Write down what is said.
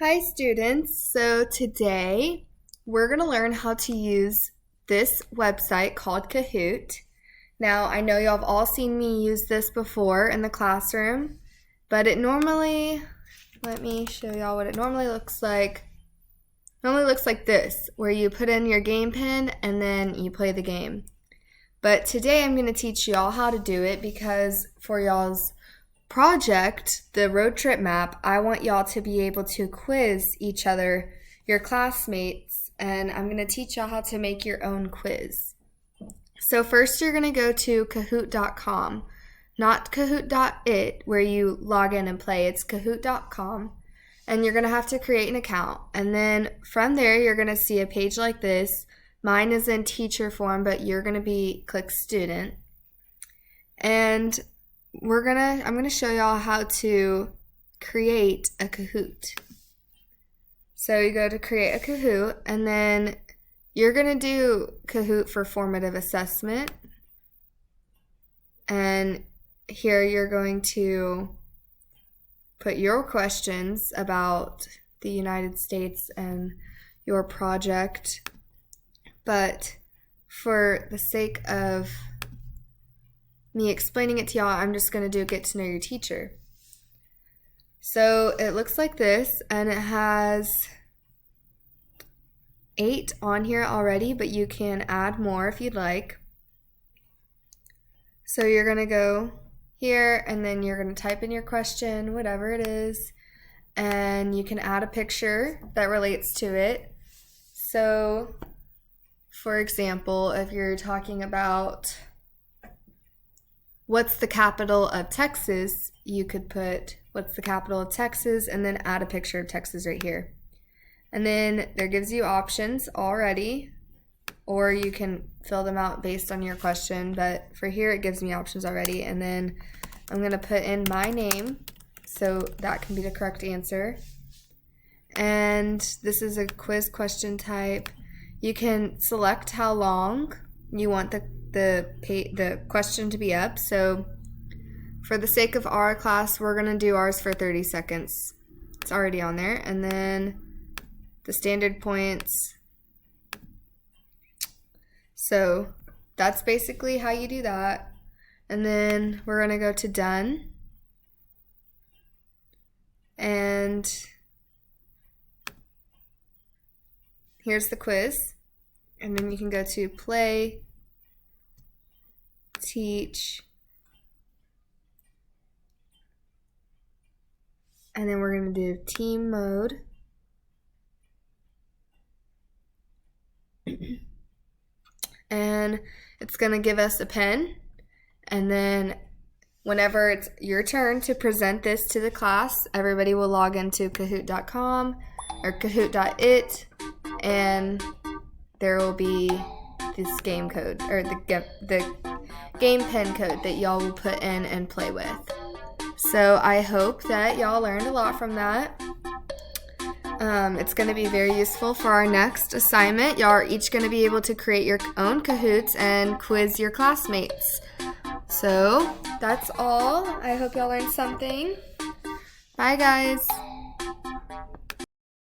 Hi students, so today we're going to learn how to use this website called Kahoot. Now I know y'all have all seen me use this before in the classroom, but let me show y'all what it normally looks like. It normally looks like this, where you put in your game pin and then you play the game. But today I'm going to teach y'all how to do it because for y'all's project, the road trip map, I want y'all to be able to quiz each other, your classmates, and I'm going to teach y'all how to make your own quiz. So first you're going to go to kahoot.com, not kahoot.it where you log in and play, it's kahoot.com, and you're going to have to create an account, and then from there you're going to see a page like this. Mine is in teacher form, but you're going to click student, and I'm gonna show y'all how to create a Kahoot. So you go to create a Kahoot, and then you're gonna do Kahoot for formative assessment. And here you're going to put your questions about the United States and your project. But for the sake of me explaining it to y'all, I'm just going to do get to know your teacher. So it looks like this, and it has 8 on here already, but you can add more if you'd like. So you're going to go here, and then you're going to type in your question, whatever it is, and you can add a picture that relates to it. So for example, if you're talking about what's the capital of Texas, you could put what's the capital of Texas and then add a picture of Texas right here. And then there gives you options already, or you can fill them out based on your question, but for here it gives me options already. And then I'm going to put in my name, so that can be the correct answer. And this is a quiz question type. You can select how long you want the question to be up. So for the sake of our class, we're going to do ours for 30 seconds. It's already on there. And then the standard points. So that's basically how you do that. And then we're going to go to done. And here's the quiz. And then you can go to play, teach, and then we're going to do team mode. And it's going to give us a pen, and then whenever it's your turn to present this to the class, everybody will log into kahoot.com or kahoot.it, and there will be this game code, or the game pen code that y'all will put in and play with. So I hope that y'all learned a lot from that. It's going to be very useful for our next assignment. Y'all are each going to be able to create your own Kahoots and quiz your classmates. So that's all. I hope y'all learned something. Bye guys.